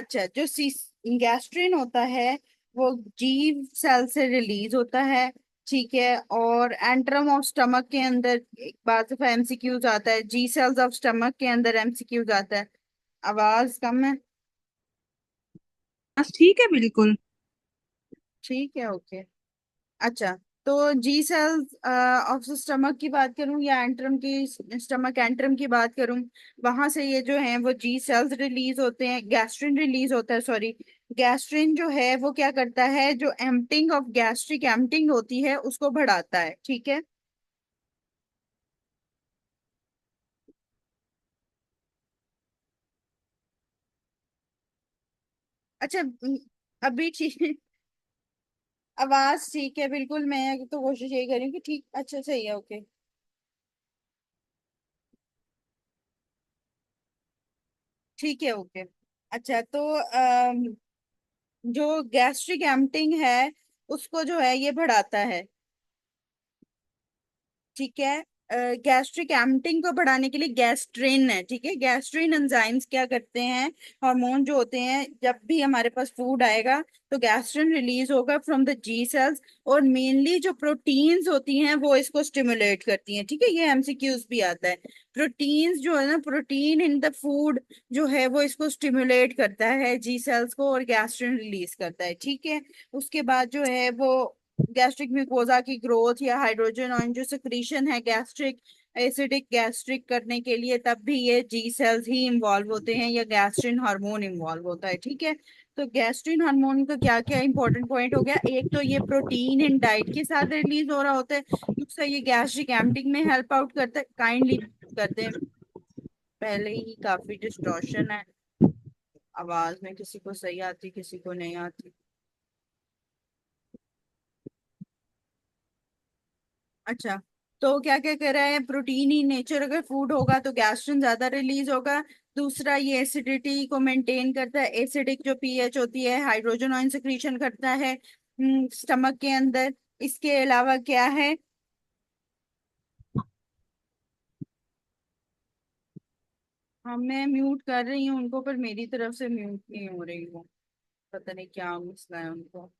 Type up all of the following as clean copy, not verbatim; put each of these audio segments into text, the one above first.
अच्छा, जो गैस्ट्रिन होता है वो जीव सेल से रिलीज होता है। ठीक है, और एंट्रम ऑफ स्टमक के अंदर एक बार दफा एमसीक्यूज आता है, जी सेल्स ऑफ स्टमक के अंदर एमसीक्यूज आता है। आवाज कम है। बस ठीक है बिल्कुल। ठीक है, ओके। अच्छा, तो जी सेल्स ऑफ स्टमक की बात करूं या एंट्रम की, स्टमक एंट्रम की बात करूं, वहां से ये जो है वो जी सेल्स रिलीज होते हैं, गैस्ट्रिन रिलीज होता है, सॉरी। गैस्ट्रिन जो है वो क्या करता है, जो एम्पटिंग ऑफ गैस्ट्रिक एम्पटिंग होती है उसको बढ़ाता है। ठीक है। अच्छा, अभी ठीक। आवाज ठीक है बिल्कुल, मैं तो कोशिश यही करी कि ठीक, अच्छा सही है, ओके। ठीक है, ओके। अच्छा, तो जो गैस्ट्रिक एम्पटिंग है उसको जो है ये बढ़ाता है। ठीक है। गैस्ट्रिक एम्पटिंग को बढ़ाने के लिए गैस्ट्रिन है। ठीक है, गैस्ट्रिन एंजाइम्स क्या करते हैं, हार्मोन जो होते हैं, जब भी हमारे पास फूड आएगा तो गैस्ट्रिन रिलीज होगा फ्रॉम द जी सेल्स, और मेनली जो प्रोटीन्स होती हैं वो इसको स्टिमुलेट करती हैं। ठीक है, ये एमसीक्यूज भी आता है। प्रोटीन्स जो है ना, प्रोटीन इन द फूड जो है वो इसको स्टिमुलेट करता है जी सेल्स को, और गैस्ट्रिन रिलीज करता है। ठीक है। उसके बाद जो है वो गैस्ट्रिक म्यूकोजा की ग्रोथ या हाइड्रोजन आयन जो सिक्रीशन है गैस्ट्रिक एसिडिक गैस्ट्रिक करने के लिए, तब भी ये जी सेल्स ही इन्वॉल्व होते हैं या गैस्ट्रिन हार्मोन इन्वॉल्व होता है। ठीक है। तो गैस्ट्रिन हार्मोन का क्या क्या इंपॉर्टेंट पॉइंट हो गया, एक तो ये प्रोटीन इन डाइट के साथ रिलीज हो रहा होता है, दूसरा ये गैस्ट्रिक एम्पटिंग में हेल्प आउट करता है। काइंडली करते हैं, पहले ही काफी डिस्टॉर्शन है आवाज में, किसी को सही आती किसी को नहीं आती। अच्छा, तो क्या क्या कर रहा है, प्रोटीन ही नेचर अगर फूड होगा तो गैस्ट्रिन ज्यादा रिलीज होगा। दूसरा, ये एसिडिटी को मेंटेन करता है, एसिडिक जो पीएच होती है, हाइड्रोजन आयन सिक्रीशन करता है स्टमक के अंदर। इसके अलावा क्या है। हाँ, मैं म्यूट कर रही हूँ उनको, पर मेरी तरफ से म्यूट नहीं हो रही हूँ, पता नहीं क्या मसला है उनको।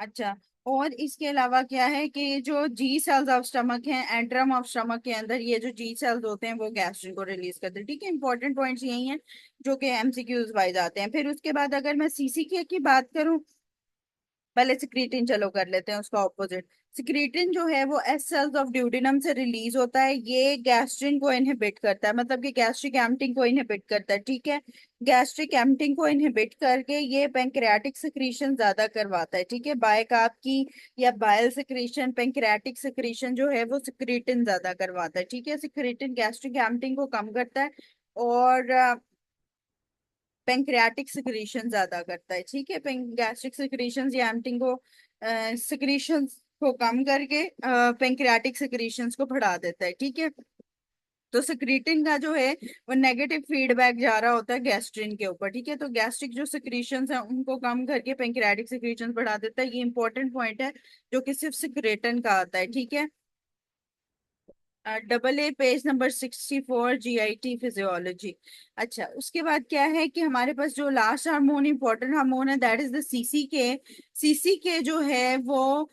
अच्छा, और इसके अलावा क्या है कि जो जी सेल्स ऑफ स्टमक हैं, एंट्रम ऑफ स्टमक के अंदर ये जो जी सेल्स होते हैं वो गैस्ट्रिन को रिलीज करते हैं। ठीक है, इंपॉर्टेंट पॉइंट्स यही हैं जो कि एमसीक्यूज वाइज आते हैं। फिर उसके बाद अगर मैं सीसीके की बात करूं, पहले सिक्रीटिन चलो कर लेते हैं उसका ऑपोजिट। सिक्रीटिन जो है वो एस सेल्स ऑफ ड्यूडेनम से रिलीज होता है, ये गैस्ट्रिन को इनहिबिट करता है, मतलब कि गैस्ट्रिक एम्पटिंग को इनहिबिट करता है। ठीक है, गैस्ट्रिक एम्पटिंग को इनहिबिट करके ये पैंक्रियाटिक सिक्रीशन ज्यादा करवाता है। ठीक है, बायकार्ब की या बाइल सिक्रीशन, पैंक्रियाटिक सिक्रीशन जो है वो सिक्रीटिन ज्यादा करवाता है। ठीक है, सिक्रीटिन गैस्ट्रिक एम्पटिंग को कम करता है और पेंक्रियाटिक सिक्रीशन ज्यादा करता है। ठीक है, गैस्ट्रिक सिक्रीशन या एम्पटिंग को, सिक्रीशन को कम करके पेंक्रियाटिक सिक्रीशंस को बढ़ा देता है। ठीक है, तो सिक्रीटिन का जो है वो नेगेटिव फीडबैक जा रहा होता है गैस्ट्रिन के ऊपर। ठीक है, तो गैस्ट्रिक जो सिक्रीशंस है उनको कम करके पेंक्रियाटिक सिक्रीशंस बढ़ा देता है, ये इंपॉर्टेंट पॉइंट है जो कि सिर्फ सिक्रेटिन का आता है। ठीक है। Double a page number 64, GIT physiology. अच्छा, उसके बाद क्या है कि हमारे पास जो लास्ट हार्मोन, इंपॉर्टेंट हार्मोन है, that is the CCK. CCK जो है वो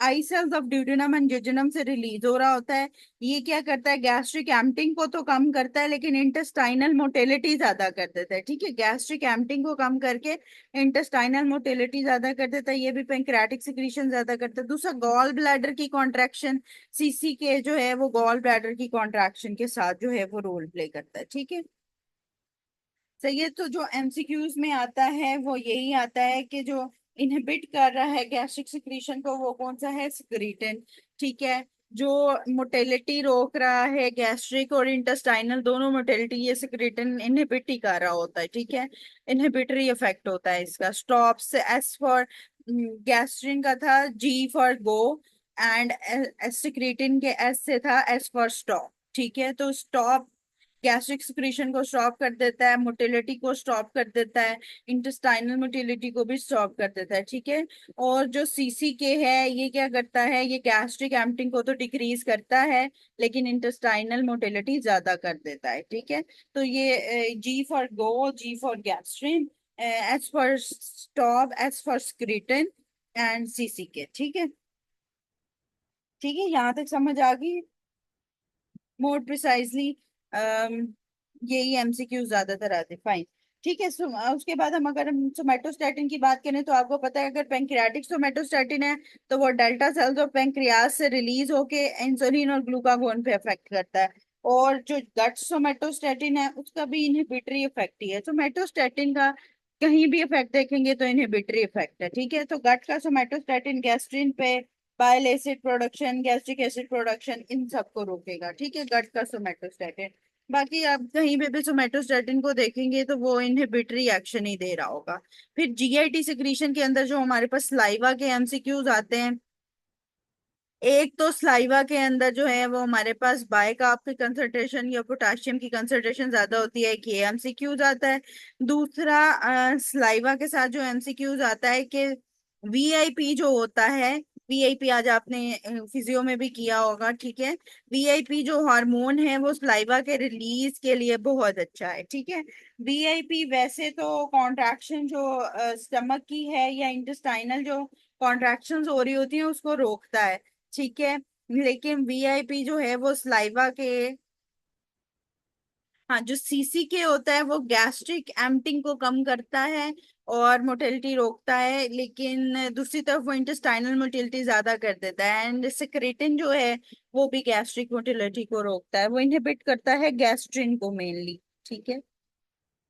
I cells of duodenum and jejunum से रिलीज हो रहा होता है। ये क्या करता है, गैस्ट्रिक एम्पटिंग को तो कम करता है लेकिन इंटेस्टाइनल मोटेलिटी ज्यादा कर देता है। ठीक है, गैस्ट्रिक एम्पटिंग को कम करके इंटेस्टाइनल मोटेलिटी ज्यादा कर देता है, ये भी पेंक्रियाटिक सिक्रीशन ज्यादा करता है। दूसरा, गॉल ब्लैडर की कॉन्ट्रैक्शन, सीसी के जो है वो गॉल ब्लैडर की कॉन्ट्रैक्शन के साथ जो है वो रोल प्ले करता है। ठीक है, सही है। तो जो एमसीक्यूज में आता है वो यही आता है कि जो इनहिबिट कर रहा है गैस्ट्रिक सिक्रीशन को वो कौन सा है, सिक्रीटिन। ठीक है, जो मोटेलिटी रोक रहा है गैस्ट्रिक और इंटेस्टाइनल दोनों मोटेलिटी, ये सिक्रीटिन इनहिबिट ही कर रहा होता है। ठीक है, इनहिबिटरी इफेक्ट होता है इसका। स्टॉप से एस फॉर गैस्ट्रिन का था, जी फॉर गो, एंड सिक्रीटिन के एस से था एस फॉर स्टॉप। ठीक है, तो स्टॉप गैस्ट्रिक सिक्रीशन को स्टॉप कर देता है, मोटिलिटी को स्टॉप कर देता है, इंटेस्टाइनल मोटिलिटी को भी स्टॉप कर देता है, ठीक है। और जो CCK है ये क्या करता है, ये गैस्ट्रिक एम्पटिंग को तो डिक्रीज करता है लेकिन इंटेस्टाइनल मोटिलिटी ज्यादा कर देता है, ठीक है। तो ये G for go, G for gastrin, S for stop, S for secretin and CCK, ठीक है। ठीक है, यहाँ तक समझ आ गई। मोर प्रिसाइजली यही MCQ ज्यादातर आते, फाइन। ठीक है, उसके बाद हम सोमेटोस्टेटिन की बात करें तो आपको पता है अगर पेंक्रियाटिक सोमेटोस्टेटिन है तो वो डेल्टा सेल्स और पेंक्रियास से रिलीज होके इंसुलिन और ग्लूकागोन पे अफेक्ट करता है। और जो गट सोमेटोस्टेटिन है उसका भी इनहिबिटरी इफेक्ट ही है। सोमेटोस्टेटिन का कहीं भी इफेक्ट देखेंगे तो इनहिबिटरी इफेक्ट है, ठीक है। तो गट का सोमेटोस्टेटिन गैस्ट्रिन पे, bile acid production, gastric acid production, इन सबको रोकेगा, ठीक है, गट का सोमेटोस्टेटिन। बाकी आप कहीं पे भी सोमेटोस्टेटिन को देखेंगे तो वो इनहिबिटरी एक्शन ही दे रहा होगा। फिर GIT सिक्रीशन के अंदर जो हमारे पास सलाइवा के MCQs आते हैं, एक तो सलाइवा के अंदर जो है वो हमारे पास बाइकार्ब की कंसंट्रेशन या पोटाशियम की कंसंट्रेशन ज्यादा होती है, कि MCQs आता है। दूसरा सलाइवा के साथ जो MCQs आता है कि VIP जो होता है, VIP आज आपने फिजियो में भी किया होगा, ठीक है। VIP जो हार्मोन है वो सलाइवा के रिलीज के लिए बहुत अच्छा है, ठीक है। VIP वैसे तो कॉन्ट्रैक्शन जो स्टमक की है या इंटेस्टाइनल जो कॉन्ट्रैक्शंस हो रही होती हैं उसको रोकता है, ठीक है। लेकिन VIP जो है वो सलाइवा के, हाँ, जो CCK होता है वो गैस्ट्रिक एम्पटिंग को कम करता है और मोटिलिटी रोकता है, लेकिन दूसरी तरफ वो इंटेस्टाइनल मोटिलिटी ज्यादा कर देता है। एंड सेक्रेटिन जो है वो भी गैस्ट्रिक मोटिलिटी को रोकता है, वो इनहिबिट करता है गैस्ट्रिन को मेनली, ठीक है।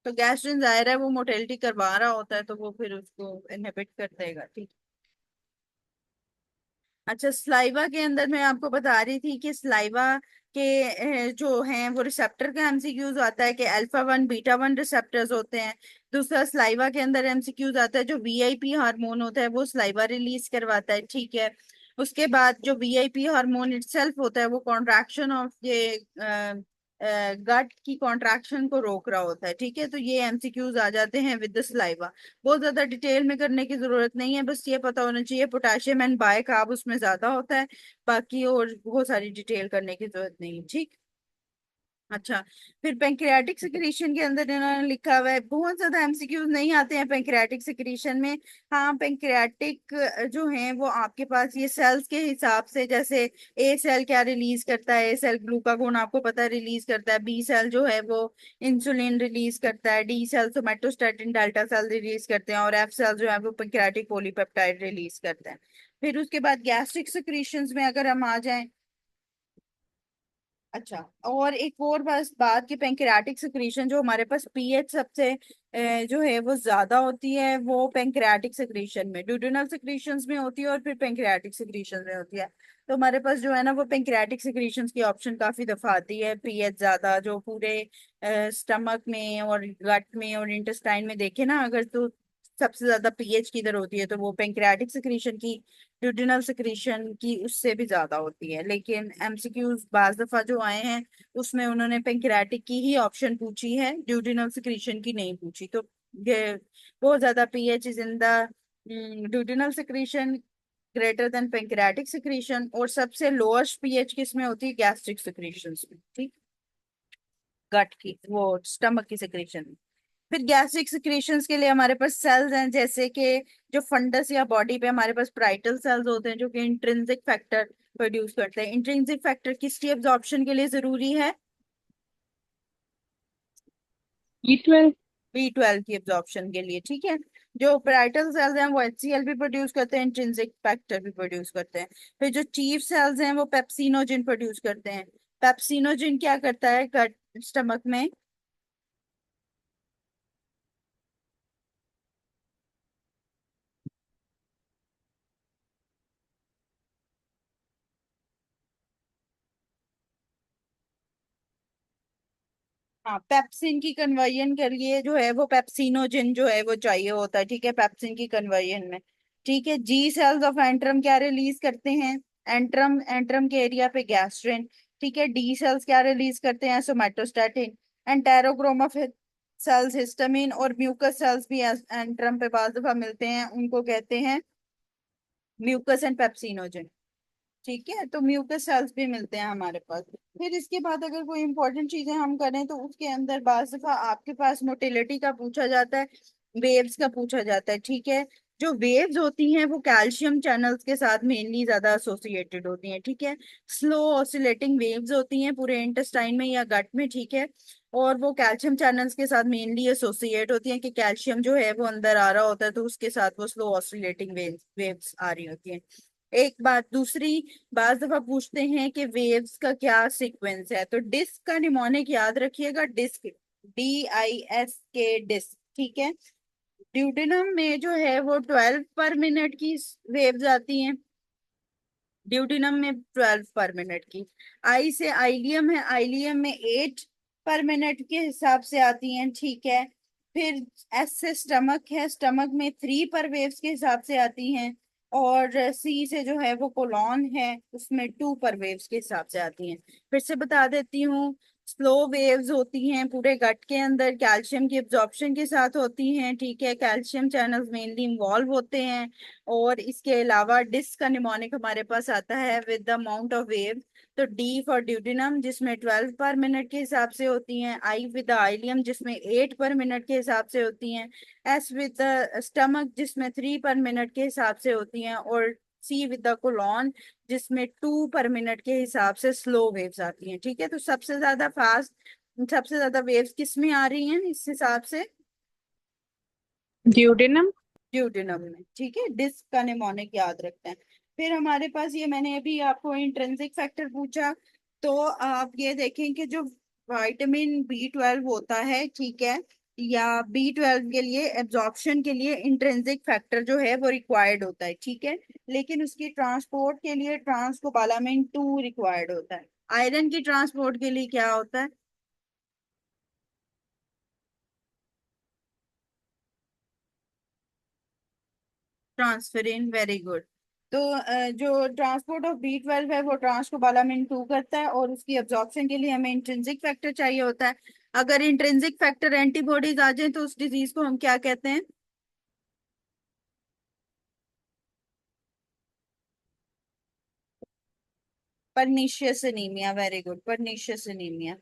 तो गैस्ट्रिन जाहिर है वो मोटिलिटी करवा रहा होता है तो वो फिर उसको इनहिबिट कर देगा, ठीक। अच्छा, स्लाइवा के अंदर मैं आपको बता रही थी कि स्लाइवा के जो हैं वो रिसेप्टर का MCQज आता है कि अल्फा 1 बीटा 1 रिसेप्टर्स होते हैं। दूसरा स्लाइवा के अंदर MCQज आता है जो VIP हार्मोन होता है वो स्लाइवा रिलीज करवाता है, ठीक है। उसके बाद जो VIP हार्मोन इटसेल्फ होता है वो कॉन्ट्रैक्शन ऑफ ये गट की कॉन्ट्रैक्शन को रोक रहा होता है, ठीक है। तो ये MCQज आ जाते हैं विद द स्लाइवा। बहुत ज्यादा डिटेल में करने की जरूरत नहीं है, बस ये पता होना चाहिए पोटाशियम एंड बाइकार्ब उसमें ज्यादा होता है, बाकी और बहुत सारी डिटेल करने की जरूरत नहीं है, ठीक। अच्छा, फिर पेंक्रियाटिक सिक्रीशन के अंदर इन्होंने लिखा हुआ है, बहुत ज्यादा MCQs नहीं आते हैं पेंक्रियाटिक सिक्रीशन में। हाँ, पेंक्रियाटिक जो है वो आपके पास ये सेल्स के हिसाब से, जैसे A सेल क्या रिलीज करता है, A सेल ग्लूकागोन आपको पता है रिलीज करता है, B सेल जो है वो इंसुलिन रिलीज करता है, D cell somatostatin delta cell release करते हैं, और F सेल जो है वो पेंक्रियाटिक पॉलीपेप्टाइड रिलीज करते हैं। फिर उसके बाद गैस्ट्रिक सिक्रीशंस में अगर हम आ जाएं, अच्छा, और एक और बस बात की पेंक्रियाटिक सिक्रीशन जो हमारे पास पीएच सबसे जो है वो ज्यादा होती है वो पेंक्रियाटिक सिक्रीशन में, ड्यूडेनल सिक्रीशंस में होती है और फिर पेंक्रियाटिक सिक्रीशन में होती है। तो हमारे पास जो है ना वो पेंक्रियाटिक सिक्रीशंस की ऑप्शन काफी दफा आती है, पीएच ज्यादा जो पूरे स्टमक में और गट में और इंटेस्टाइन में देखे ना अगर, तो सबसे ज्यादा पीएच किधर होती है तो वो पेंक्रियाटिक सिक्रीशन की, ड्यूडेनल सिक्रीशन की उससे भी ज्यादा होती है। लेकिन MCQs बाज दफा जो आए हैं उसमें उन्होंने पेंक्रियाटिक की ही ऑप्शन पूछी है, ड्यूडेनल सिक्रीशन की नहीं पूछी। तो ये बहुत ज्यादा pH is in the duodenal secretion greater than pancreatic secretion, और सबसे लोएस्ट पीएच किसमें होती है, गैस्ट्रिक सिक्रीशन में, ठीक, गट की वो स्टमक की सिक्रीशन। फिर गैस्ट्रिक सिक्रीशंस के लिए हमारे पास सेल्स हैं, जैसे कि जो फंडस या बॉडी पे हमारे पास पाराइटल सेल्स होते हैं जो कि इंट्रिंसिक फैक्टर प्रोड्यूस करते हैं। इंट्रिंसिक फैक्टर किसकी एब्जॉर्प्शन के लिए जरूरी है, B12। B12 की एब्जॉर्प्शन के लिए, ठीक है। जो पेराइटल सेल्स हैं वो HCl भी प्रोड्यूस करते हैं, इंट्रिंसिक फैक्टर भी प्रोड्यूस करते हैं। फिर जो चीफ सेल्स हैं वो पेप्सिनोजिन प्रोड्यूस करते हैं। पेप्सिनोजिन क्या करता है गट स्टमक में, हाँ, पेप्सिन की कन्वर्जन के लिए जो है वो पेप्सिनोजिन जो है वो चाहिए होता है, ठीक है, पेप्सिन की कन्वर्जन में, ठीक है। जी सेल्स ऑफ एंट्रम क्या रिलीज करते हैं, एंट्रम एंट्रम के एरिया पे गैस्ट्रिन, ठीक है। D सेल्स क्या रिलीज करते हैं, सोमेटोस्टेटिन। एंटेरोक्रोमोफिल सेल्स, हिस्टामिन और म्यूकस सेल्स भी एंट्रम पे बाज दफा मिलते हैं, उनको कहते हैं म्यूकस एंड पेप्सिनोजेन। ठीक है, तो म्यूकस सेल्स भी मिलते हैं हमारे पास। फिर इसके बाद अगर कोई इंपॉर्टेंट चीजें हम करें तो उसके अंदर बाज दफा आपके पास मोटिलिटी का पूछा जाता है, वेव्स का पूछा जाता है। ठीक है, जो वेव्स होती हैं वो कैल्शियम चैनल्स के साथ मेनली ज्यादा एसोसिएटेड होती हैं। ठीक है, स्लो ऑसिलेटिंग वेव्स होती हैं पूरे इंटेस्टाइन में या गट में। ठीक है, और वो कैल्शियम चैनल्स के साथ मेनली एसोसिएट होती हैं कि कैल्शियम जो है वो अंदर आ रहा होता है, तो उसके साथ वो स्लो ऑसिलेटिंग वेव्स आ रही होती हैं। एक बात दूसरी, बाज दफा पूछते हैं कि वेव्स का क्या सीक्वेंस है, तो डिस्क का निमोनिक याद रखिएगा, डिस्क, DISK, डिस्क। ठीक है, ड्यूडेनम में जो है वो 12 पर मिनट की वेव्स आती हैं, ड्यूडेनम में 12 पर मिनट की। आई से आइलियम है, आइलियम में 8 पर मिनट के हिसाब से आती हैं। ठीक है, फिर एस से स्टमक है, स्टमक में 3 पर वेव्स के हिसाब से आती हैं। और सी से जो है वो कोलॉन है, उसमें 2 पर वेव्स के हिसाब से आती हैं। फिर से बता देती हूँ, स्लो वेव्स होती हैं पूरे गट के अंदर, कैल्शियम की एब्जॉर्प्शन के साथ होती हैं। ठीक है, कैल्शियम चैनल्स मेनली इन्वॉल्व होते हैं। और इसके अलावा डिस्क का निमोनिक हमारे पास आता है with the amount of wave, तो डी फॉर ड्यूडिनम जिसमें 12 पर मिनट के हिसाब से होती हैं, आई विद द आइलियम जिसमें 8 पर मिनट के हिसाब से होती हैं, एस विद द स्टमक जिसमें 3 पर मिनट के हिसाब से होती हैं, और सी विद द कोलॉन जिसमें 2 पर मिनट के हिसाब से स्लो वेव्स आती हैं। ठीक है, तो सबसे ज्यादा वेव्स किस में आ रही हैं इस हिसाब से? duodenum. ड्यूडेनम में। ठीक है, डिस्क का निमोनिक याद रखते हैं। फिर हमारे पास ये, मैंने अभी आपको इंट्रिंसिक फैक्टर पूछा, तो आप ये देखें कि जो विटामिन B12 होता है, ठीक है, या B12 के लिए एब्जॉर्प्शन के लिए इंट्रिंसिक फैक्टर जो है वो रिक्वायर्ड होता है। ठीक है, लेकिन उसकी ट्रांसपोर्ट के लिए ट्रांसकोबालामिन 2 रिक्वायर्ड होता है। आयरन की ट्रांसपोर्ट के लिए क्या होता है? Transferrin, very good. तो जो ट्रांसपोर्ट ऑफ B12 है वो ट्रांसकोबालामिन 2 करता है, और उसकी एब्जॉर्प्शन के लिए हमें इंट्रिंसिक फैक्टर चाहिए होता है। अगर इंट्रिंसिक फैक्टर एंटीबॉडीज आ जाए तो उस डिजीज को हम क्या कहते हैं? Pernicious anaemia, very good, pernicious anaemia.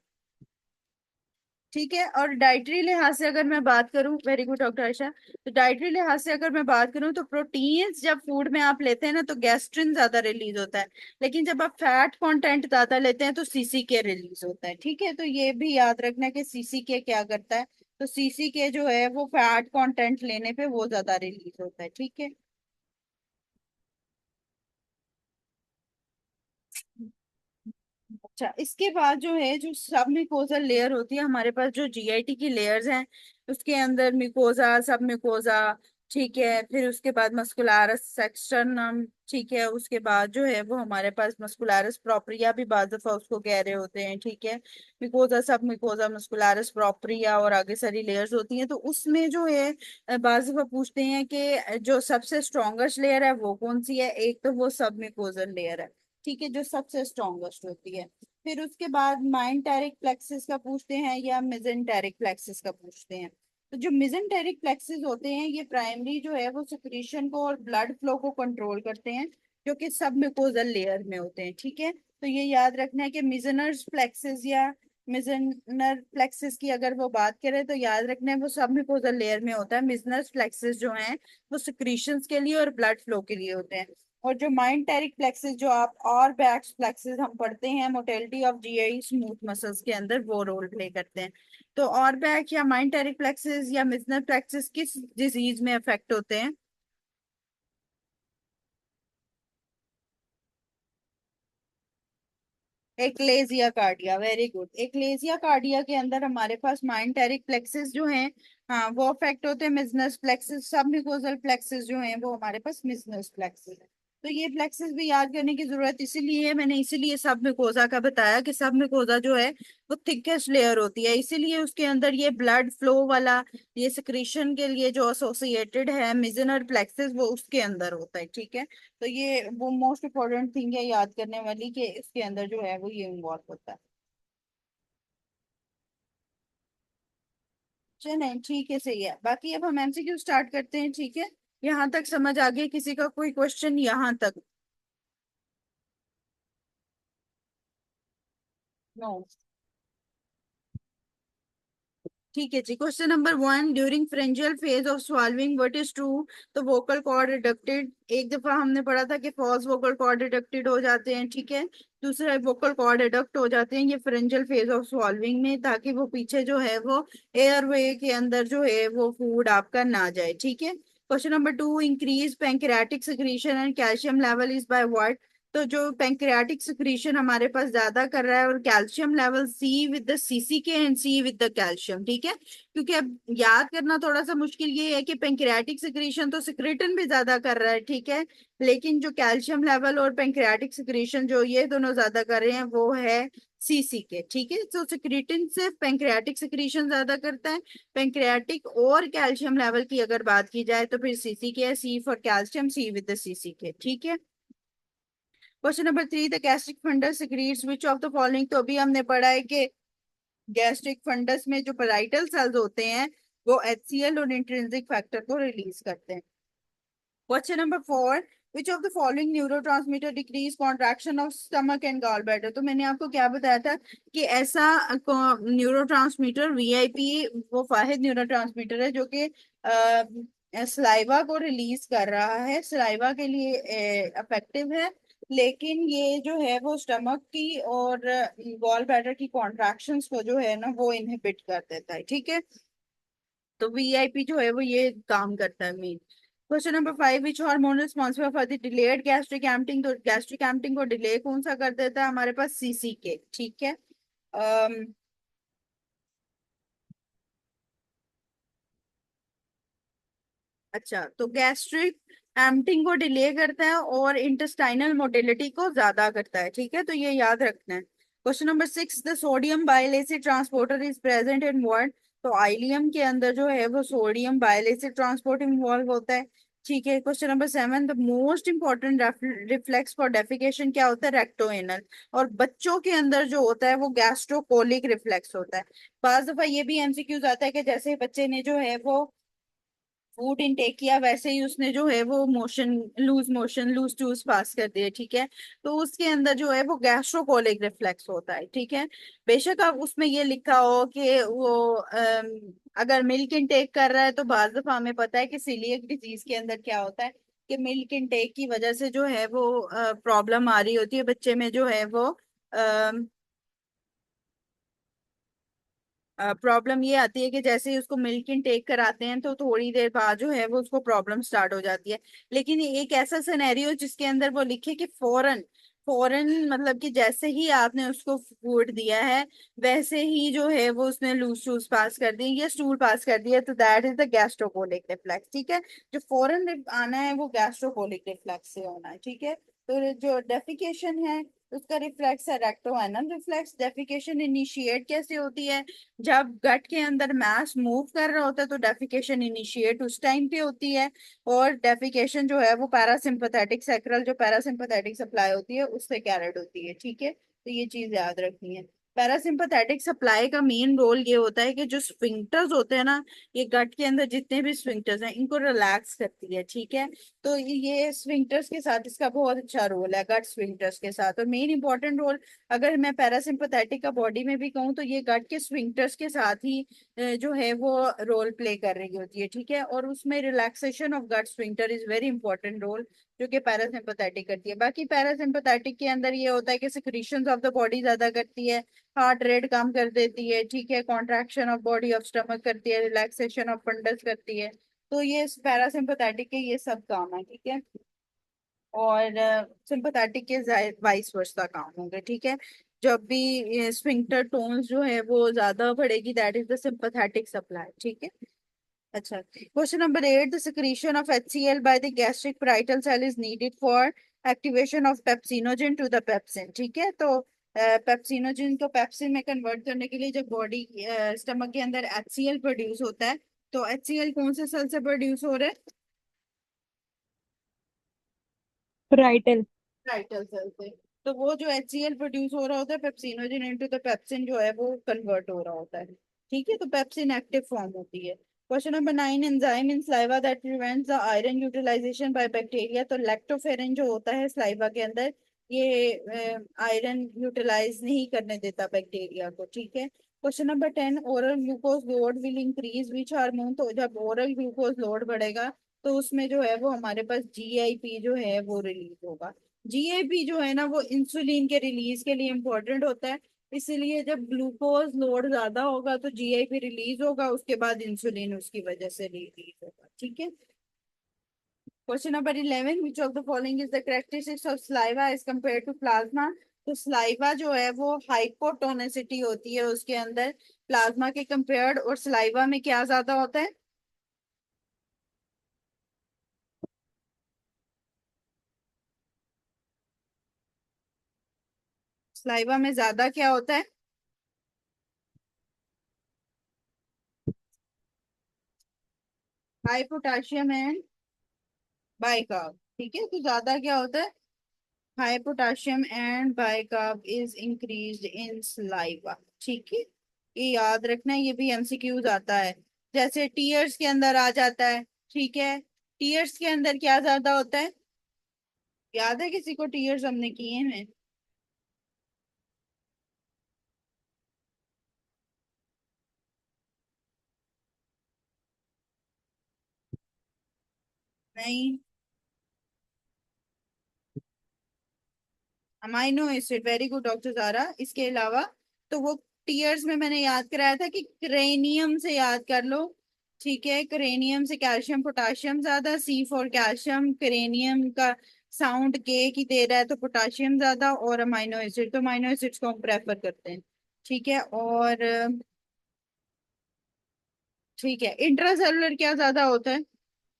ठीक है, और डाइटरी लिहाज से अगर मैं बात करूं, वेरी गुड डॉक्टर आयशा, तो डाइटरी लिहाज से अगर मैं बात करूं तो प्रोटीन्स जब फूड में आप लेते हैं ना तो गैस्ट्रिन ज्यादा रिलीज होता है, लेकिन जब आप फैट कंटेंट ज्यादा लेते हैं तो CCK रिलीज होता है। ठीक है, तो ये भी याद रखना कि CCK क्या करता है, तो CCK जो है वो फैट कंटेंट लेने पे वो ज्यादा रिलीज होता है। ठीक है, अच्छा, इसके बाद जो है जो सब म्यूकोजल लेयर होती है हमारे पास, जो GIT की लेयर्स हैं, उसके अंदर म्यूकोजा, सब म्यूकोजा, ठीक है, फिर उसके बाद मस्कुलारस एक्सटर्नम, ठीक है, उसके बाद जो है वो हमारे पास मस्कुलारस प्रोप्रिया भी बाज दफा उसको कह रहे होते हैं। ठीक है, म्यूकोजा, सब म्यूकोजा, मस्कुलारस प्रोप्रिया और आगे सारी लेयर्स होती हैं, तो उसमें जो है बाज दफा पूछते हैं कि जो सबसे स्ट्रॉन्गेस्ट लेयर है वो कौन सी है, एक तो वो सब म्यूकोजल लेयर है। ठीक है, जो सबसे स्ट्रॉन्गेस्ट होती है। फिर उसके बाद माइंटेरिक प्लेक्सिस का पूछते हैं या मिजेंटेरिक प्लेक्सिस का पूछते हैं। तो जो मिजेंटेरिक प्लेक्सिस होते हैं ये प्राइमरी जो है वो सिक्रीशन को और ब्लड फ्लो को कंट्रोल करते हैं, जो कि सब म्यूकोजल लेयर में होते हैं। ठीक है, तो ये याद रखना है कि मिजनर प्लेक्सिस या मिजनर प्लेक्सिस की अगर वो बात करें तो याद रखना है वो सब म्यूकोजल लेयर में होता है। मिजनर प्लेक्सिस जो है वो सिक्रीशंस के लिए और ब्लड फ्लो के लिए होते हैं। और जो माइंटेरिक प्लेक्सिस जो आप और बैक्स प्लेक्सिस हम पढ़ते हैं mortality of GI smooth muscles के अंदर, वो रोल प्ले करते हैं। तो और बैक या माइंटेरिक प्लेक्सिस या मिजनर प्लेक्सिस किस डिजीज में अफेक्ट होते हैं? एक्लेजिया कार्डिया, वेरी गुड, एक्लेजिया कार्डिया के अंदर हमारे पास माइंटेरिक प्लेक्सिस जो हैं, हाँ, वो अफेक्ट होते हैं। मिजनस प्लेक्सिस, सब म्यूकोजल प्लेक्सिस जो हैं वो हमारे पास मिजनस प्लेक्सिस है। तो ये प्लेक्सिस भी याद करने की जरूरत इसीलिए है, मैंने इसीलिए सब म्यूकोजा का बताया कि सब म्यूकोजा जो है वो थिकेस्ट लेयर होती है, इसीलिए उसके अंदर ये ब्लड फ्लो वाला, ये सिक्रीशन के लिए जो एसोसिएटेड है मिजनर प्लेक्सिस वो उसके अंदर होता है। ठीक है, तो ये वो मोस्ट इम्पोर्टेंट थिंग है याद करने वाली कि इसके अंदर जो है वो ये इन्वॉल्व होता है। चलें ठीक है, सही है। बाकी अब हम एमसीक्यू स्टार्ट करते हैं, ठीक है। यहाँ तक समझ आ गई किसी का कोई क्वेश्चन यहाँ तक? नो। ठीक है जी। Question number 1, during pharyngeal phase of swallowing what is true? तो वोकल कॉर्ड रिडक्टेड, एक दफा हमने पढ़ा था कि फॉल्स वोकल कॉर्ड रिडक्टेड हो जाते हैं, ठीक है। दूसरा, वोकल कॉर्ड रिडक्ट हो जाते हैं ये फ्रेंजियल फेज ऑफ swallowing में, ताकि वो पीछे जो है वो एयरवे के अंदर जो है वो फूड आपका ना जाए, ठीक है। Question number 2, increase pancreatic secretion and calcium level is by what? तो जो पैंक्रियाटिक सिक्रीशन हमारे पास ज्यादा कर रहा है, और calcium level C with the CCK and C with the calcium, ठीक है। क्योंकि अब याद करना थोड़ा सा मुश्किल ये है कि पैंक्रियाटिक सिक्रीशन तो सिक्रेटिन भी ज्यादा कर रहा है, ठीक है। लेकिन जो कैल्शियम लेवल और पैंक्रियाटिक सिक्रीशन जो ये दोनों ज्यादा कर रहे हैं वो है सीसी के, ठीक है। तो सिक्रेटिन से पैंक्रियाटिक सिक्रीशन ज्यादा करता है। पैंक्रियाटिक और कैल्शियम लेवल की अगर बात की जाए तो फिर सीसी के है, C for calcium, C with the CCK, ठीक है। Question number 3, the gastric fundus secretes which of the following? तो अभी हमने पढ़ा है कि गैस्ट्रिक फंडस में जो पेराइटल सेल्स होते हैं वो एचसीएल और इंट्रिंसिक फैक्टर को रिलीज करते हैं। Question number 4, which of the following neurotransmitter decrease contraction of stomach and gall bladder? तो मैंने आपको क्या बताया था कि ऐसा न्यूरोट्रांसमीटर वीआईपी वो वाहिद न्यूरोट्रांसमीटर है जो कि सलाइवा को रिलीज कर रहा है, सलाइवा के लिए इफेक्टिव है। लेकिन ये जो है वो स्टमक की और गॉल ब्लैडर की कॉन्ट्रैक्शंस को जो है ना वो इनहिबिट कर देता है, ठीक है। तो वीआईपी जो है वो ये काम करता है main. Question number 5, which hormone responsible for the delayed gastric emptying? तो गैस्ट्रिक एम्पटिंग को डिले कौन सा कर देता है? हमारे पास सीसी के, ठीक है। अम, अच्छा, तो गैस्ट्रिक एम्पटिंग को डिले करता है और इंटेस्टाइनल मोटिलिटी को ज्यादा करता है, ठीक है। तो ये याद रखना है। Question number 6, the sodium bile acid transporter is present in what? तो आइलियम के अंदर जो है वो sodium bile acid transport involve होता है, ठीक है। Question number 7, the most important reflex for defecation क्या होता है? रेक्टोएनल। और बच्चों के अंदर जो होता है वो गैस्ट्रोकोलिक रिफ्लेक्स होता है। बाज दफा ये भी एमसीक्यूज आता है कि जैसे बच्चे ने जो है वो फूड इनटेक किया, वैसे ही उसने जो है वो मोशन लूज टूज पास कर दिए, ठीक है। तो उसके अंदर जो है वो गैस्ट्रोकोलिक रिफ्लेक्स होता है, ठीक है। बेशक अब उसमें ये लिखा हो कि वो अगर मिल्क इनटेक कर रहा है, तो बाज दफा हमें पता है कि सीलियक डिजीज के अंदर क्या होता है कि मिल्क इनटेक की वजह से जो है वो प्रॉब्लम आ रही होती है बच्चे में, जो है वो प्रॉब्लम ये आती है कि जैसे ही उसको मिल्क इनटेक कराते हैं तो थोड़ी देर बाद जो है वो उसको प्रॉब्लम स्टार्ट हो जाती है। लेकिन ये एक ऐसा सिनेरियो जिसके अंदर वो लिखे कि फौरन फौरन मतलब कि जैसे ही आपने उसको फूड दिया है वैसे ही जो है वो उसने लूज शूज पास कर दी या स्टूल पास कर दिया, तो that is the gastrocolic reflex, ठीक है। जो फौरन आना है वो गैस्ट्रोकोलिक रिफ्लेक्स से होना है, ठीक है। तो जो डेफिकेशन है उसका रिफ्लेक्स है रेक्टोएनल रिफ्लेक्स। डेफिकेशन इनिशिएट कैसे होती है? जब गट के अंदर मास मूव कर रहा होता है तो डेफिकेशन इनिशिएट उस टाइम पे होती है। और डेफिकेशन जो है वो पैरासिम्पथेटिक सैक्रल जो पैरासिम्पथेटिक सप्लाई होती है उससे कैरिड होती है, ठीक है। तो ये चीज याद रखनी है। पैरासिम्पथेटिक सप्लाई का मेन रोल ये होता है कि जो स्फिंक्टर्स होते हैं ना, ये गट के अंदर जितने भी स्फिंक्टर्स हैं इनको रिलैक्स करती है, ठीक है। तो ये स्फिंक्टर्स के साथ इसका बहुत अच्छा रोल है, गट स्फिंक्टर्स के साथ। और मेन इंपॉर्टेंट रोल अगर मैं पैरासिम्पथेटिक का बॉडी में भी कहूँ तो ये गट के स्फिंक्टर्स के साथ ही जो है वो रोल प्ले कर रही होती है, ठीक है। और उसमें relaxation of gut sphincter is very important role जो कि पैरासिम्पथेटिक करती है। बाकी पैरासिम्पथेटिक के अंदर ये होता है कि सिक्रीशंस ऑफ द बॉडी ज्यादा करती है, हार्ट रेट कम कर देती है, ठीक है। Contraction of body of stomach करती है, रिलैक्सेशन ऑफ फंडस करती है। तो ये पैरासिम्पथेटिक के ये सब काम है, ठीक है। और सिंपैथेटिक के वाइस वर्सा काम होंगे, ठीक है। जब भी स्फिंक्टर टोन्स जो है वो ज्यादा बढ़ेगी that is the sympathetic supply, ठीक है। अच्छा, question number 8, the secretion of HCl by the gastric parietal cell is needed for activation of pepsinogen to the pepsin, ठीक है। तो पेप्सिनोजन को पेप्सिन में कन्वर्ट करने के लिए जब बॉडी स्टमक के अंदर एचसीएल प्रोड्यूस होता है, तो एचसीएल कौन से सेल से प्रोड्यूस हो रहा है? Parietal. राइटल सेल से। तो वो जो HCl प्रोड्यूस हो रहा होता है पेप्सिनोजन इनटू द पेप्सिन जो है वो कन्वर्ट हो रहा होता है, ठीक है, तो पेप्सिन एक्टिव फॉर्म होती है। Question number 9, enzyme in saliva that prevents the iron utilization by bacteria. तो लैक्टोफेरिन जो होता है सलाइवा के अंदर, ये आयरन यूटिलाइज नहीं करने देता बैक्टीरिया को। ठीक है। Question number 10, oral glucose load will increase which hormone. तो जब ओरल ग्लूकोज लोड बढ़ेगा तो उसमें जो है वो हमारे पास जीआईपी जो है वो रिलीज होगा। जीआईपी जो है ना वो इंसुलिन के रिलीज के लिए इंपॉर्टेंट होता है। इसीलिए जब ग्लूकोज लोड ज्यादा होगा तो जीआईपी रिलीज होगा, उसके बाद इंसुलिन उसकी वजह से रिलीज होगा। ठीक है। Question number 11, which of the following is the characteristics of saliva as compare to plasma. तो सलाइवा जो है वो हाइपोटोनिसिटी होती है उसके अंदर प्लाज्मा के कंपेयर्ड, और सलाइवा में क्या ज्यादा होता है? सलाइवा में ज्यादा क्या होता है? High potassium and bicarb. ठीक है, तो ज्यादा क्या होता है? High potassium and bicarb is increased in saliva. ठीक है, ये याद रखना, ये भी एमसीक्यूज आता है। जैसे टीयर्स के अंदर आ जाता है। ठीक है, टीयर्स के अंदर क्या ज्यादा होता है? याद है किसी को टीयर्स हमने किए हैं? नहीं। Amino acid, very good doctor Zara. इसके अलावा तो वो टीयर्स में मैंने याद कराया था कि क्रेनियम से याद कर लो। ठीक है, क्रेनियम से कैल्शियम पोटाशियम ज्यादा, सी फॉर कैल्शियम, क्रेनियम का साउंड के की दे रहा है तो पोटाशियम ज्यादा, और अमाइनो एसिड, तो अमाइनो एसिड्स को हम प्रेफर करते हैं। ठीक है। और ठीक है, इंट्रासेलुलर क्या ज्यादा होता है?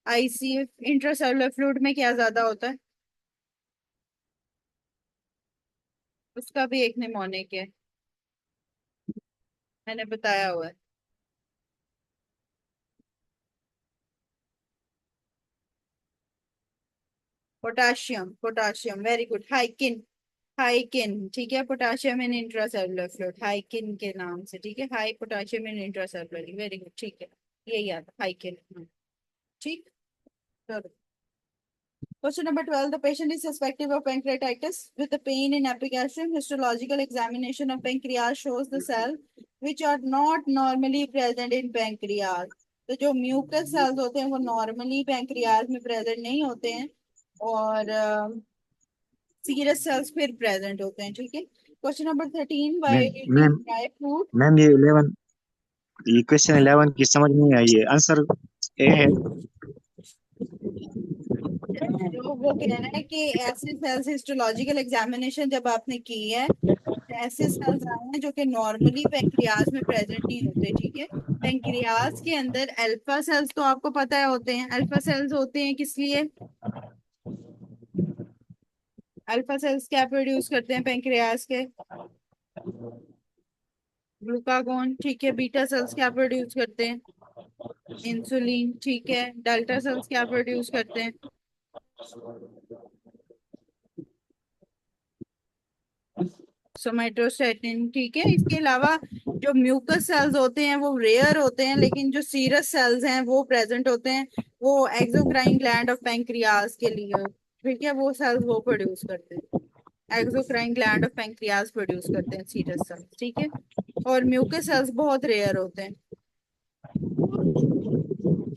आईसीएफ, इंट्रासेलुलर फ्लूइड में क्या ज्यादा होता है? उसका भी एक निमोनिक है, मैंने बताया हुआ है। Potassium, potassium, very good, hikin. Hikin, ठीक है, potassium in intracellular fluid, hikin के नाम से। ठीक है, high potassium in intracellular, very good. ठीक है, ये याद, हाइकिन। ठीक। चलो, question number 12, the patient is suspective of pancreatitis with the pain in epigastrium. Histological examination of pancreas shows the cell which are not normally present in pancreas. तो जो mucus cells होते हैं वो नॉर्मली पैंक्रियाज में present नहीं होते हैं, और सीरस सेल्स फिर प्रेजेंट होते हैं। ठीक है। Question number 13, bye ma'am eating ma'am dry fruit. Ma'am ये क्वेश्चन 11 की समझ नहीं आई है, आंसर ए है। जो वो कह रहा है कि ऐसे सेल्स, हिस्टोलॉजिकल एग्जामिनेशन जब आपने की है, ऐसे सेल्स आए हैं जो कि नॉर्मली पेंक्रियाज में प्रेजेंट नहीं होते। ठीक है। पेंक्रियाज के अंदर अल्फा सेल्स तो आपको पता है होते हैं। अल्फा सेल्स होते हैं किस लिए? अल्फा सेल्स क्या प्रोड्यूस करते हैं पेंक्रियाज के? ग्लूकागोन। ठीक है, बीटा सेल्स क्या प्रोड्यूस करते हैं? इंसुलिन। ठीक है, डेल्टा सेल्स क्या प्रोड्यूस करते हैं? सोमेटोस्टेटिन। ठीक है, इसके अलावा जो म्यूकस सेल्स होते हैं वो रेयर होते हैं, लेकिन जो सीरस सेल्स हैं वो प्रेजेंट होते हैं। वो एक्सोक्राइन ग्लैंड ऑफ पेंक्रियाज के लिए। ठीक है, वो सेल्स वो प्रोड्यूस करते हैं, exocrine gland of pancreas produce करते हैं सीरस सेल्स। ठीक है, और म्यूकस सेल्स बहुत रेयर होते हैं।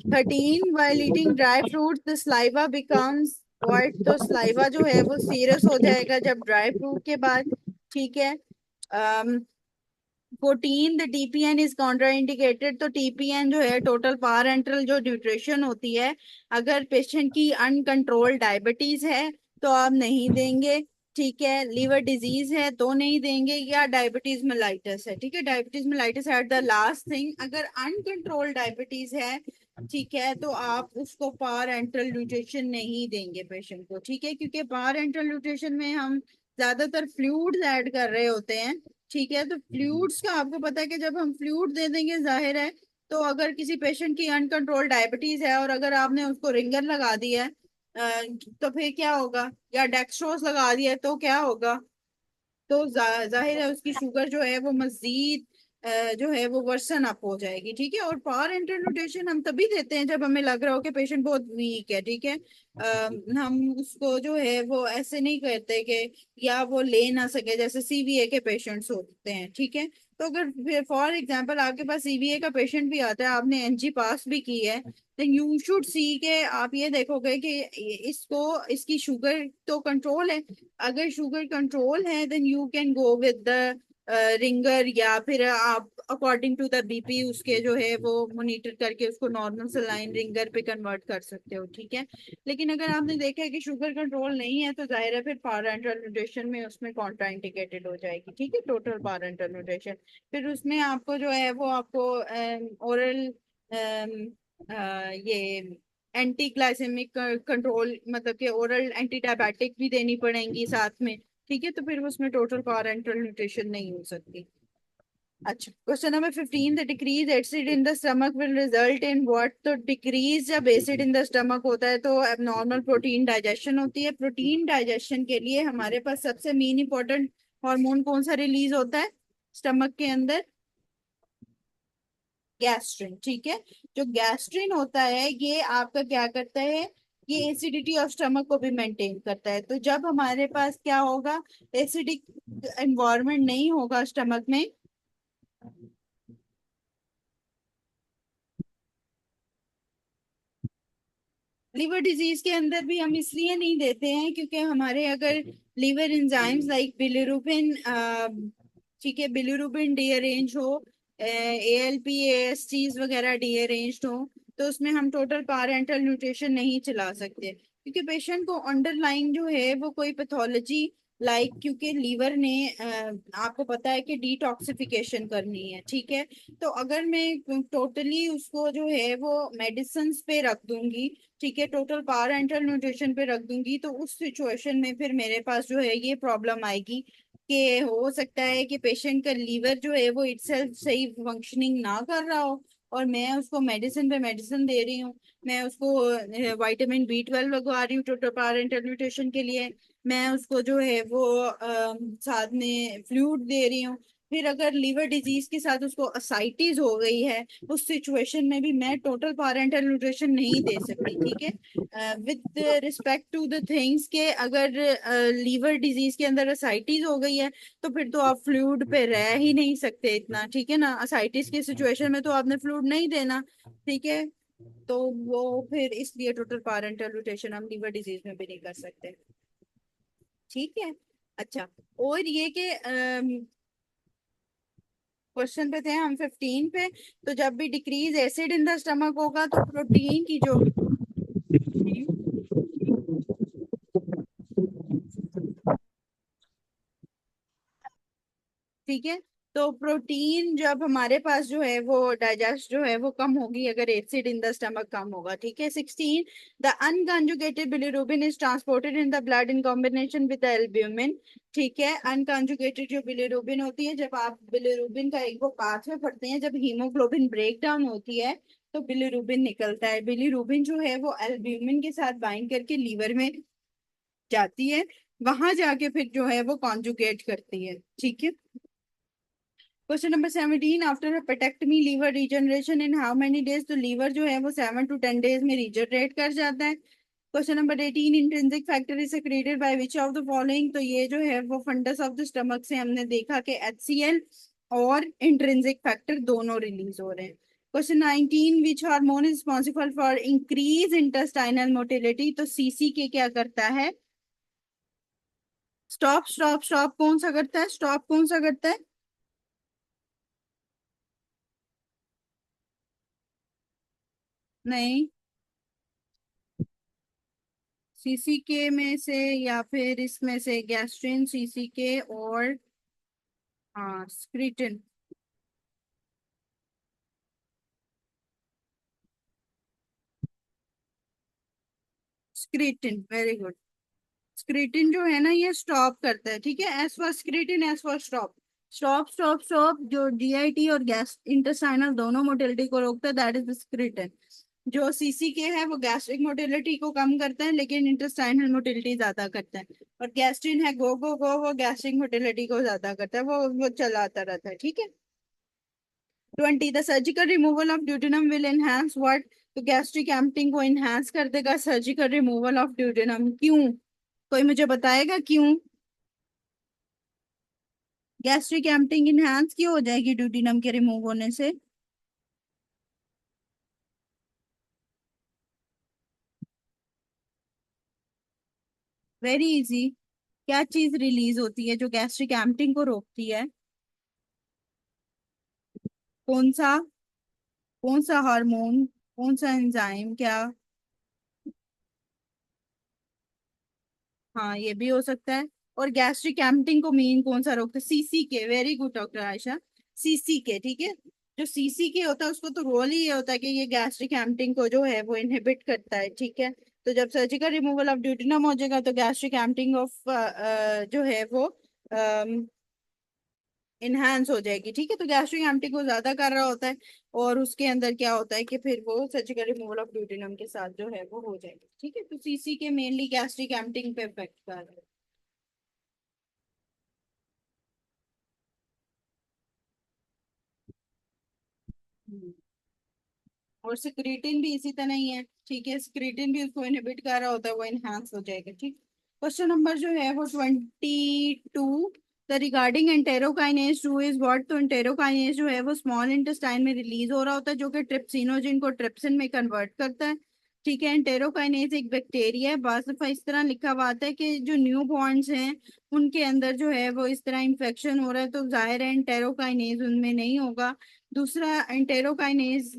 13, while eating dry fruit the saliva becomes what। तो saliva जो है वो सीरस हो जाएगा जब ड्राई फ्रूट के बाद। ठीक है। 14, द टीपीएन इज कॉन्ट्राइंडिकेटेड। तो टीपीएन जो है टोटल पारेंटरल जो न्यूट्रिशन होती है, अगर पेशेंट की अनकंट्रोल्ड डायबिटीज है तो आप नहीं देंगे। ठीक है, लीवर डिजीज है तो नहीं देंगे, या डायबिटीज मेलाइटस है। ठीक है, diabetes mellitus at the last thing. अगर अनकंट्रोल्ड डायबिटीज है, ठीक है, तो आप उसको पारेंटरल न्यूट्रिशन नहीं देंगे पेशेंट को। ठीक है, क्योंकि पारेंटरल न्यूट्रिशन में हम ज्यादातर फ्लूइड्स ऐड कर रहे होते हैं। ठीक है, तो फ्लूइड्स का आपको पता है कि जब हम फ्लूइड दे देंगे, जाहिर है, तो अगर किसी पेशेंट की अनकंट्रोल डायबिटीज है और अगर आपने उसको रिंगर लगा दिया है, तो फिर क्या होगा? या डेक्सट्रोज लगा दिया है तो क्या होगा? तो जाहिर है उसकी शुगर जो है वो मजीद जो है वो वर्सन अप हो जाएगी, ठीक है। और पावर एंटर न्यूट्रिशन हम तभी देते हैं जब हमें लग रहा हो कि पेशेंट बहुत वीक है, ठीक है। हम उसको जो है वो ऐसे नहीं करते कि या वो ले ना सके, जैसे सीवीए के पेशेंट्स होते हैं, ठीक है। तो अगर फॉर एग्जांपल आपके पास सीवीए का पेशेंट भी आता है, आपने एनजी पास भी की है, देन यू शुड सी के आप ये देखोगे कि इसको, इसकी शुगर तो कंट्रोल है। अगर शुगर कंट्रोल है then you can go with the Ringer, या फिर आप अकॉर्डिंग टू द बीपी उसके जो है वो मॉनिटर करके उसको नॉर्मल सलाइन रिंगर पे कन्वर्ट कर सकते हो, ठीक है। लेकिन अगर आपने देखा है कि शुगर कंट्रोल नहीं है तो जाहिर है फिर पारेंटल न्यूट्रिशन में उसमें कॉन्ट्राइंडिकेटेड हो जाएगी, ठीक है, टोटल पारेंटल न्यूट्रिशन। फिर उसमें आपको जो है वो आपको ओरल ये एंटी ग्लाइसेमिक कंट्रोल, मतलब कि ओरल एंटी डायबिटिक भी देनी पड़ेंगी साथ में, ठीक है। तो फिर उसमें टोटल पारेंटल न्यूट्रिशन नहीं हो सकती। अच्छा, question number 15, the decrease acid in the stomach will result in what. तो डिक्रीज जब एसिड इन द स्टमक होता है तो एबनॉर्मल प्रोटीन डाइजेशन होती है। प्रोटीन डाइजेशन के लिए हमारे पास सबसे मेन इंपॉर्टेंट हार्मोन कौन सा रिलीज होता है स्टमक के अंदर? गैस्ट्रिन, ठीक है। जो गैस्ट्रिन होता है ये आपका क्या करता है, ये एसिडिटी ऑफ स्टमक को भी मेंटेन करता है। तो जब हमारे पास क्या होगा, एसिडिक एनवायरनमेंट नहीं होगा स्टमक में, लिवर डिजीज के अंदर भी हम इसलिए नहीं देते हैं क्योंकि हमारे अगर लिवर एंजाइम्स लाइक बिलिरुबिन, ठीक है, बिलिरुबिन डीअरेंज हो, एएलपी एएसटीज वगैरह डीअरेंज हो, तो उसमें हम टोटल पारेंटल न्यूट्रिशन नहीं चला सकते क्योंकि पेशेंट को अंडरलाइंग जो है वो कोई पैथोलॉजी लाइक, क्योंकि लीवर ने आपको पता है कि डिटॉक्सिफिकेशन करनी है, ठीक है। तो अगर मैं टोटली उसको जो है वो मेडिसिन पे रख दूंगी, ठीक है, टोटल पावर एंटल न्यूट्रिशन पे रख दूंगी, तो उस सिचुएशन में फिर मेरे पास जो है ये प्रॉब्लम आएगी कि हो सकता है कि पेशेंट का लीवर जो है वो इटसेल्फ सही फंक्शनिंग ना कर रहा हो, और मैं उसको मेडिसिन पे मेडिसिन दे रही हूँ। मैं उसको विटामिन B12 लगवा रही हूँ टोटल पावर एंटल न्यूट्रिशन के लिए। मैं उसको जो है वो साथ में फ्लूइड दे रही हूँ। फिर अगर लीवर डिजीज के साथ उसको असाइटिस हो गई है, उस सिचुएशन में भी मैं टोटल पारेंटल न्यूट्रिशन नहीं दे सकती, ठीक है। With respect to the things के अगर लीवर डिजीज के अंदर असाइटिस हो गई है तो फिर तो आप फ्लूइड पे रह ही नहीं सकते इतना, ठीक है ना। असाइटिस की सिचुएशन में तो आपने फ्लूइड नहीं देना, ठीक है। तो वो फिर इसलिए टोटल पारेंटल न्यूट्रिशन हम लीवर डिजीज में भी नहीं कर सकते, ठीक है। अच्छा, और ये कि क्वेश्चन पे थे हम 15 पे। तो जब भी decrease acid in the stomach होगा तो प्रोटीन की जो, ठीक है, तो प्रोटीन जब हमारे पास जो है वो डाइजेस्ट जो है वो कम होगी अगर एसिड इन द स्टमक कम होगा, ठीक है। 16, the unconjugated bilirubin is transported in the blood in combination with albumin, ठीक है। अनकंजुगेटेड जो बिलिरुबिन होती है, जब आप बिलिरुबिन का एक वो पाथवे पढ़ते हैं, जब हीमोग्लोबिन ब्रेक डाउन होती है तो बिलिरुबिन निकलता है। बिलिरुबिन जो है वो एल्ब्यूमिन के साथ बाइंड करके लीवर में जाती है, वहां जाके फिर जो है वो कॉन्जुगेट करती है, ठीक है। Question number 17, after hepatectomy liver regeneration in how many days. तो लीवर जो है वो 7 to 10 डेज में रीजनरेट कर जाता है। Question number 18, intrinsic factor is secreted by which of the following. तो ये जो है वो फंडस ऑफ द स्टमक से हमने देखा कि HCl और इंट्रिंसिक फैक्टर दोनों रिलीज हो रहे हैं। Question 19, which hormone is responsible for increase intestinal motility. तो CCK क्या करता है? स्टॉप स्टॉप स्टॉप कौन सा करता है? स्टॉप कौन सा करता है? नहीं, CCK में से या फिर इसमें से गैस्ट्रिन, CCK और हाँ स्क्रीटिन। स्क्रीटिन, वेरी गुड। स्क्रीटिन जो है ना ये स्टॉप करता है, ठीक है। S for secretin, S for stop. Stop stop stop जो GIT और गैस इंटेस्टाइनल दोनों मोटिलिटी को रोकता है, दैट इज द स्क्रीटिन। जो CCK है वो गैस्ट्रिक मोटिलिटी को कम करता है लेकिन इंटेस्टाइनल मोटिलिटी ज्यादा करता है। और गैस्ट्रिन है गो गो गो, वो गैस्ट्रिक मोटिलिटी को ज्यादा करता है, वो चलाता रहता है, ठीक है। 20, the surgical removal of duodenum will enhance what? तो गैस्ट्रिक एम्पटिंग को एनहांस कर देगा सर्जिकल रिमूवल ऑफ ड्यूटेनम। क्यों? कोई मुझे बताएगा क्यों गैस्ट्रिक एम्पटिंग इनहांस क्यों हो जाएगी ड्यूटीनम के रिमूव होने से? Very easy. क्या चीज रिलीज होती है जो गैस्ट्रिक एम्पटिंग को रोकती है? कौन सा? कौन सा हार्मोन? कौन सा एंजाइम? क्या? हाँ, ये भी हो सकता है। और गैस्ट्रिक एम्पटिंग को मेन कौन सा रोकता है? सीसी के। Very good doctor Ayesha. CC के, ठीक है। जो सीसी के होता है उसको तो रोल ही ये होता है कि ये गैस्ट्रिक एम्पटिंग को जो है वो इनहिबिट करता है, ठीक है। तो जब सर्जिकल रिमूवल ऑफ ड्यूटेनम हो जाएगा तो गैस्ट्रिक एम्पटिंग ऑफ जो है वो इनहेंस हो जाएगी, ठीक है। तो गैस्ट्रिक एम्पटिंग को ज्यादा कर रहा होता है और उसके अंदर क्या होता है कि फिर वो सर्जिकल रिमूवल ऑफ ड्यूटेनम के साथ जो है वो हो जाएगी, ठीक है। तो सीसी के मेनली गैस्ट्रिक एम्पटिंग पे इफेक्ट कर रहा है। हम्म। और सिक्रीटिन भी इसी तरह ही है, ठीक है। सिक्रीटिन भी उसको इनहिबिट कर रहा होता है, वो इनहांस हो जाएगा, ठीक। क्वेश्चन नंबर जो है वो 22, the regarding enterokinase 2 is what? तो एंटेरोकाइनेज जो है वो स्मॉल इंटेस्टाइन में रिलीज हो रहा होता है जो कि ट्रिप्सिनोजिन को ट्रिप्सिन में कन्वर्ट करता है, ठीक है। एंटेरोकाइनेज एक बैक्टीरिया है। बास दफा इस तरह लिखा हुआ आता है कि जो न्यू बॉर्न्स हैं उनके अंदर जो है वो इस तरह इन्फेक्शन हो रहा है, तो जाहिर है एंटेरोकाइनेज उनमें नहीं होगा। दूसरा, एंटेरोकाइनेज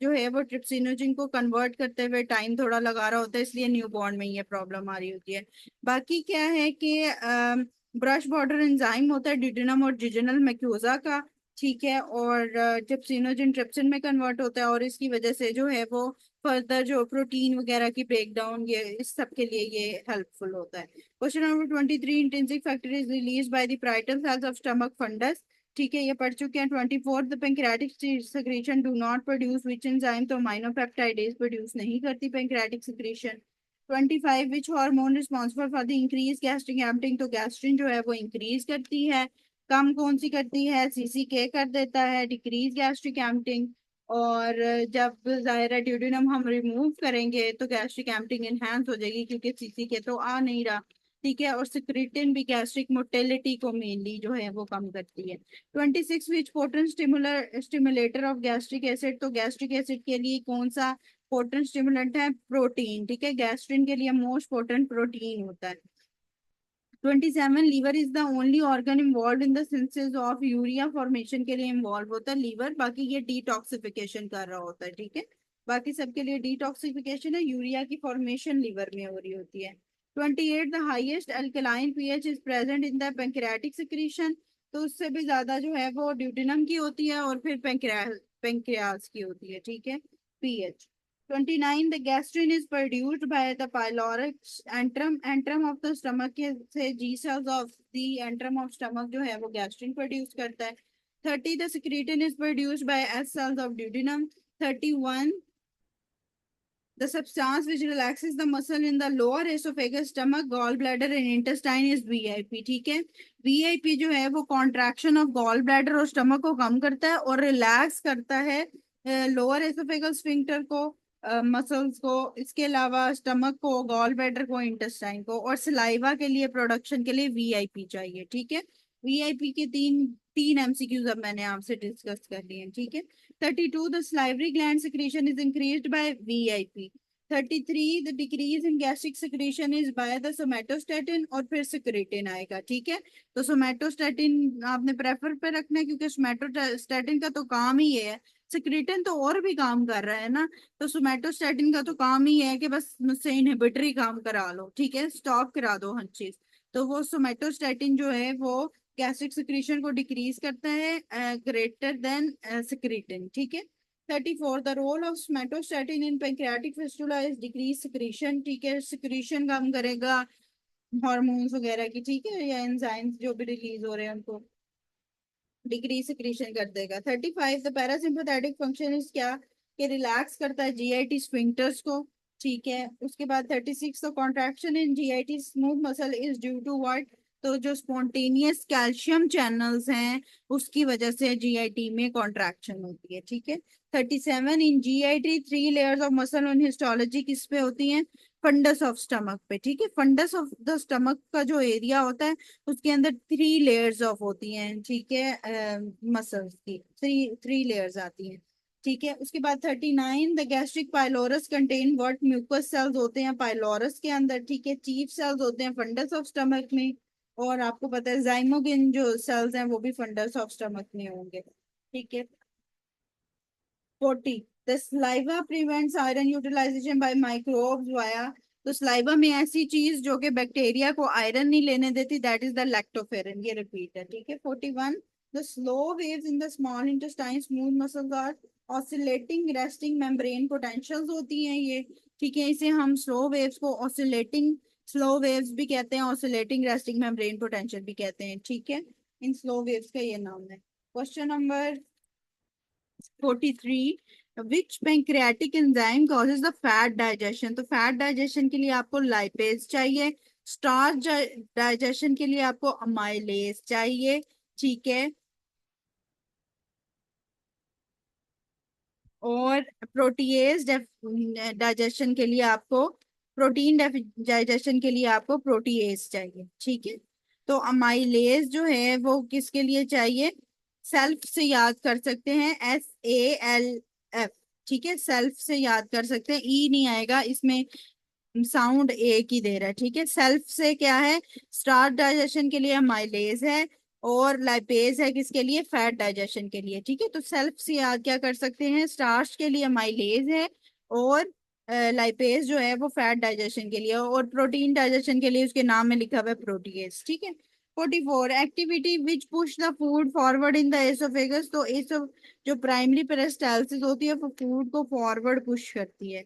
जो है वो ट्रिप्सिनोजिन को कन्वर्ट करते हुए टाइम थोड़ा लगा रहा होता है, इसलिए न्यूबॉर्न में ये प्रॉब्लम आ रही होती है। बाकी क्या है कि ब्रश बॉर्डर एंजाइम होता है ड्यूडेनम और जिजेनल मैक्यूजा का, ठीक है। और ट्रिप्सिनोजिन ट्रिप्सिन में कन्वर्ट होता है और इसकी वजह से जो है वो फर्दर जो प्रोटीन वगैरह की ब्रेक डाउन, ये इस सब के लिए ये हेल्पफुल होता है। Question number 23, intrinsic factor is release by the parietal cells of stomach fundus, ठीक है। ये पढ़ चुके हैं। 24, the pancreatic secretion do not produce which enzyme? तो अमाइनोपेप्टाइडेज प्रोड्यूस नहीं करती pancreatic secretion. 25, which hormone responsible for the increase gastric emptying? तो गैस्ट्रिन जो है वो इंक्रीज करती है। कम कौन सी करती है? सीसी के कर देता है डिक्रीज गैस्ट्रिक एम्पटिंग। और जब जाहिर ड्यूडेनम हम रिमूव करेंगे तो गैस्ट्रिक एम्पटिंग एनहांस हो जाएगी क्योंकि सीसी के तो आ नहीं रहा, ठीक है। और सिक्रीटिन भी गैस्ट्रिक मोटिलिटी को मेनली जो है वो कम करती है। 26, which potent stimulator of gastric acid? तो गैस्ट्रिक एसिड के लिए कौन सा पोटेंट स्टिमुलेंट है? प्रोटीन, ठीक है। गैस्ट्रिन के लिए मोस्ट पोटेंट प्रोटीन होता है। 27, liver is the only organ involve in the synthesis of urea formation के लिए इन्वॉल्व होता है लीवर, बाकी ये डिटॉक्सिफिकेशन कर रहा होता है, ठीक है। बाकी सबके लिए डिटॉक्सिफिकेशन है, यूरिया की फॉर्मेशन लीवर में हो रही होती है। 28, the highest alkaline pH is present in the pancreatic secretion? तो उससे भी ज्यादा जो है वो ड्यूटेनम की होती है और फिर पेंक्रियाज की होती है, ठीक है, pH. 29, the gastrin is produced by the pyloric antrum, antrum of the stomach के से G cells of the antrum of stomach जो है वो gastrin प्रोड्यूस करता है। 30, the secretin is produced by S cells of duodenum। 31, the substance which relaxes the muscle in the lower esophagus, stomach, gallbladder and intestine is VIP, ठीक है। VIP जो है वो contraction of gallbladder और stomach को कम करता है और relax करता है लोअर एसोफेगल स्फिंक्टर को, मसल्स को, इसके अलावा स्टमक को, गॉल ब्लैडर को, इंटेस्टाइन को। और सलाइवा के लिए प्रोडक्शन के लिए वीआईपी चाहिए, ठीक है। वीआईपी के तीन तीन एमसीक्यूज अब मैंने आपसे डिस्कस कर लिए हैं, ठीक है। 32, the salivary gland secretion is increased by VIP. 33, the decrease in gastric secretion is by the somatostatin और फिर सिक्रेटिन आएगा, ठीक है। तो सोमेटोस्टेटिन आपने प्रेफर पे रखना है क्योंकि सोमेटोस्टेटिन का तो काम ही ये है। सिक्रेटिन तो और भी काम कर रहा है ना, तो सोमेटोस्टेटिन का तो काम ही है कि बस मुझसे इनहिबिटरी काम करा लो, ठीक है, स्टॉप करा दो हर चीज। तो वो सोमेटोस्टेटिन जो है वो गैस्ट्रिक सिक्रीशन को डिक्रीज करता है ग्रेटर देन सिक्रेटिन, ठीक है। 34, the role of somatostatin in pancreatic fistula is decrease secretion, ठीक है। सिक्रीशन कम करेगा हॉर्मोन्स वगैरह की, ठीक है, या एंजाइम्स जो भी रिलीज हो रहे हैं उनको डिग्री सिक्रीशन कर देगा। 35, द पैरासिम्पैथेटिक फंक्शन इज क्या? कि रिलैक्स करता है जीआईटी स्फिंक्टर्स को, ठीक है। उसके बाद 36, the contraction in GIT smooth muscle is due to what? तो जो स्पॉन्टेनियस कैल्शियम चैनल्स हैं उसकी वजह से जीआईटी में कॉन्ट्रैक्शन होती है। ठीक है। 37 in GIT 3 layers of muscle on histology किस पे होती हैं? फंडस ऑफ स्टमक पे। ठीक है। फंडस ऑफ द स्टमक का जो एरिया होता है उसके अंदर 3 लेयर्स ऑफ होती हैं। ठीक है। मसल्स की थ्री थ्री लेयर्स आती हैं। ठीक है। उसके बाद 39 the gastric pylorus contain what mucus cells होते हैं पाइलोरस के अंदर। ठीक है। चीफ सेल्स होते हैं फंडस ऑफ स्टमक में। और आपको पता है जाइमोगिन जो सेल्स हैं वो भी फंडस ऑफ स्टमक में होंगे। ठीक है। 40 the saliva prevents iron utilization by microbes via। तो saliva में ऐसी चीज जो कि बैक्टीरिया को आयरन नहीं लेने देती, दैट इज द लैक्टोफेरिन। ये रिपीट है। ठीक है। 41 the slow waves in the small intestine smooth muscles are oscillating resting membrane potentials होती हैं ये। ठीक है। इसे हम स्लो वेव्स को ऑसिलेटिंग स्लो वेव्स भी कहते हैं, ऑसिलेटिंग रेस्टिंग मेम्ब्रेन पोटेंशियल भी कहते हैं। ठीक है। इन स्लो वेव्स का ये नाम है। Question number 43 which pancreatic enzyme causes the fat digestion. तो फैट डाइजेशन के लिए आपको लाइपेज चाहिए, स्टार्च डाइजेशन के लिए आपको अमाइलेज चाहिए। ठीक है। और प्रोटीएज डाइजेशन के लिए आपको प्रोटीन डाइजेशन के लिए आपको प्रोटीएज चाहिए। ठीक है। तो अमाइलेज जो है वो किसके लिए चाहिए? सेल्फ से याद कर सकते हैं, SALF। ठीक है। सेल्फ से याद कर सकते हैं, ई नहीं आएगा इसमें, साउंड एक ही दे रहा है। ठीक है। सेल्फ से क्या है? स्टार्च डाइजेशन के लिए अमाइलेज है और लाइपेज है किसके लिए? फैट डाइजेशन के लिए। ठीक है। तो सेल्फ से याद क्या कर सकते हैं? स्टार्च के लिए अमाइलेज है और लाइपेज जो है वो फैट डाइजेशन के लिए, और प्रोटीन डाइजेशन के लिए उसके नाम में लिखा हुआ है प्रोटीएज। ठीक है। 44 activity which push the food forward in the oesophagus. तो एसो जो प्राइमरी पेरिस्टालसिस होती है वो फूड को फॉरवर्ड पुश करती है।